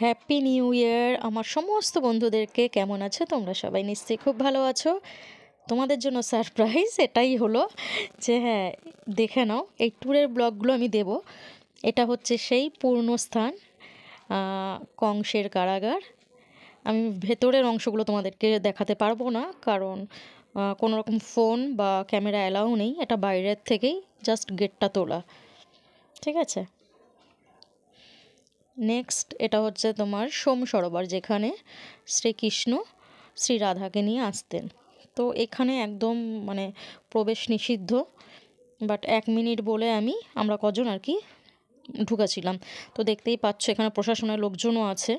Happy new year আমার সমস্ত বন্ধুদেরকে। কেমন আছো তোমরা? সবাই নিশ্চয়ই খুব ভালো আছো। তোমাদের জন্য সারপ্রাইজ এটাই হলো যে হ্যাঁ, দেখে নাও এই ট্যুরের ব্লগগুলো আমি দেব। এটা হচ্ছে সেই পূর্ণস্থান কংসের কারাগার। আমি ভেতরের অংশগুলো তোমাদেরকে দেখাতে পারবো না, কারণ কোনো রকম ফোন বা ক্যামেরা অ্যালাউ নেই। এটা বাইরের থেকেই জাস্ট গেটটা তোলা, ঠিক আছে। নেক্সট এটা হচ্ছে তোমার সোম সরোবর, যেখানে শ্রীকৃষ্ণ শ্রী রাধাকে নিয়ে আসতেন। তো এখানে একদম মানে প্রবেশ নিষিদ্ধ, বাট 1 মিনিট বলে আমরা কজন আর কি ঢুকেছিলাম। তো দেখতেই পাচ্ছ এখানে প্রশাসনের লোকজনও আছে।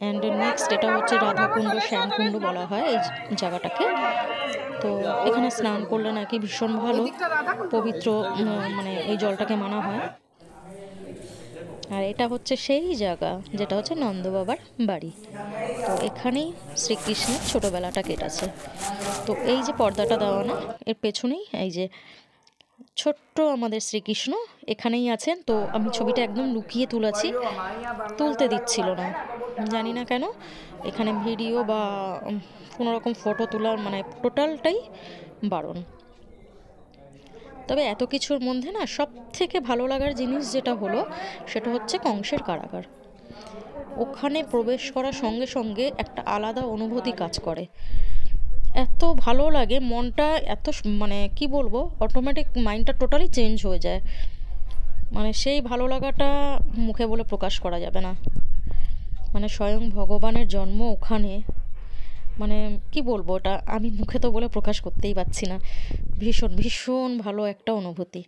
অ্যান্ড নেক্সট এটা হচ্ছে রাধাকুণ্ড, শ্যামকুণ্ড বলা হয় এই জায়গাটাকে। তো এখানে স্নান করলে নাকি ভীষণ ভালো, পবিত্র মানে এই জলটাকে মানা হয়। আর এটা হচ্ছে সেই জায়গা যেটা হচ্ছে নন্দবাবার বাড়ি। তো এখানেই শ্রীকৃষ্ণের ছোটোবেলাটা কেটেছে। তো এই যে পর্দাটা দেওয়া না, এর পেছনেই এই যে ছোট্ট আমাদের শ্রীকৃষ্ণ এখানেই আছেন। তো আমি ছবিটা একদম লুকিয়ে তুলেছি, তুলতে দিচ্ছিল না, জানি না কেন। এখানে ভিডিও বা কোনো রকম ফটো তোলার মানে টোটালটাই বারণ। তবে এত কিছুর মধ্যে না সব থেকে ভালো লাগার জিনিস যেটা হলো সেটা হচ্ছে কংসের কারাগার। ওখানে প্রবেশ করার সঙ্গে সঙ্গে একটা আলাদা অনুভূতি কাজ করে, এত ভালো লাগে মনটা, এত মানে কি বলবো, অটোমেটিক মাইন্ডটা টোটালি চেঞ্জ হয়ে যায়। মানে সেই ভালো লাগাটা মুখে বলে প্রকাশ করা যাবে না। মানে স্বয়ং ভগবানের জন্ম ওখানে, মানে কি বলবো, ওটা আমি মুখে তো বলে প্রকাশ করতেই পারছি না। ভীষণ ভীষণ ভালো একটা অনুভূতি।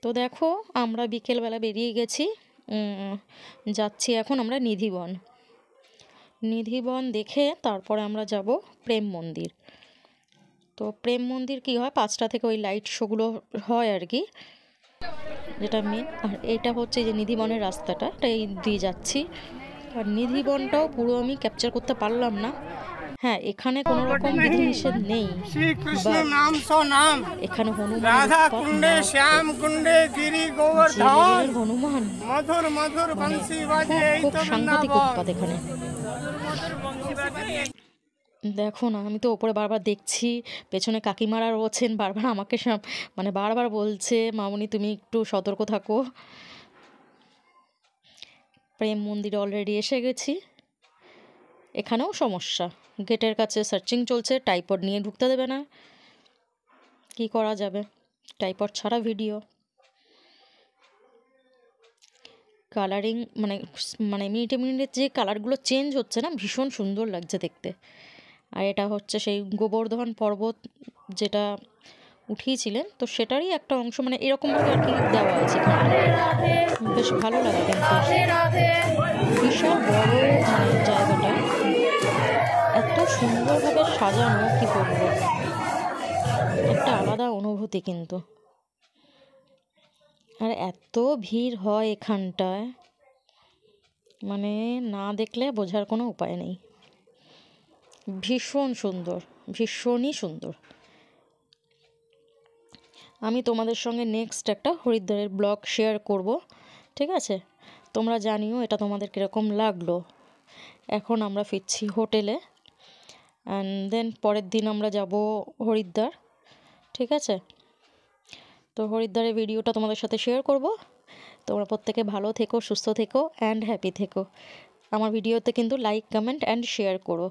তো দেখো আমরা বিকেলবেলা বেরিয়ে গেছি, যাচ্ছি এখন আমরা নিধিবন। নিধিবন দেখে তারপরে আমরা যাব প্রেম মন্দির। তো প্রেম মন্দির কি হয়, 5টা থেকে ওই লাইট শোগুলো হয় আর কি, যেটা মেন। আর এইটা হচ্ছে যে নিধিবনের রাস্তাটা, এটা এই দিয়ে যাচ্ছি। আর নিধিবনটাও পুরো আমি ক্যাপচার করতে পারলাম না। হ্যাঁ, এখানে কোনো রকম বিধিনিষেধ নেই, শ্রীকৃষ্ণ নাম নাম এখানে হনুমান, রাধা কুণ্ডে শ্যাম কুণ্ডে গিরি গোবর্ধন হনুমান মধুর মধুর বংশী বাজে এই খুব তো সাংঘাতিক বৃন্দাবন। উৎপাত এখানে। দেখো না, আমি তো ওপরে বারবার দেখছি, পেছনে কাকিমারা রয়েছেন, বারবার আমাকে মানে বারবার বলছে মামনি তুমি একটু সতর্ক থাকো। প্রেম মন্দিরে অলরেডি এসে গেছি। এখানেও সমস্যা, গেটের কাছে সার্চিং চলছে, টাইপড নিয়ে ঢুকতে দেবে না। কি করা যাবে, টাইপড ছাড়া ভিডিও। কালারিং মানে মানে মিনিটে মিনিটে যে কালারগুলো চেঞ্জ হচ্ছে না, ভীষণ সুন্দর লাগছে দেখতে। আর এটা হচ্ছে সেই গোবর্ধন পর্বত যেটা উঠিয়েছিলেন, তো সেটারই একটা অংশ, মানে এরকমভাবে আর কি দেওয়া আছে। বেশ ভালো লাগে কিন্তু, বিশাল বড় মানে জায়গাটা, এত সুন্দরভাবে সাজানো, কি বলবো, একটা আলাদা অনুভূতি কিন্তু। আর এত ভিড় হয় এখানটায়, মানে না দেখলে বোঝার কোনো উপায় নেই। ভীষণ সুন্দর, ভীষণই সুন্দর। আমি তোমাদের সঙ্গে নেক্সট একটা হরিদ্বারের ব্লগ শেয়ার করব, ঠিক আছে। তোমরা জানিও এটা তোমাদের কীরকম লাগলো। এখন আমরা ফিরছি হোটেলে, অ্যান্ড দেন পরের দিন আমরা যাব হরিদ্বার, ঠিক আছে। তো হরিদ্বারের ভিডিওটা তোমাদের সাথে শেয়ার করব। তোমরা প্রত্যেকে ভালো থেকো, সুস্থ থেকো অ্যান্ড হ্যাপি থেকো। আমার ভিডিওতে কিন্তু লাইক, কমেন্ট অ্যান্ড শেয়ার করো।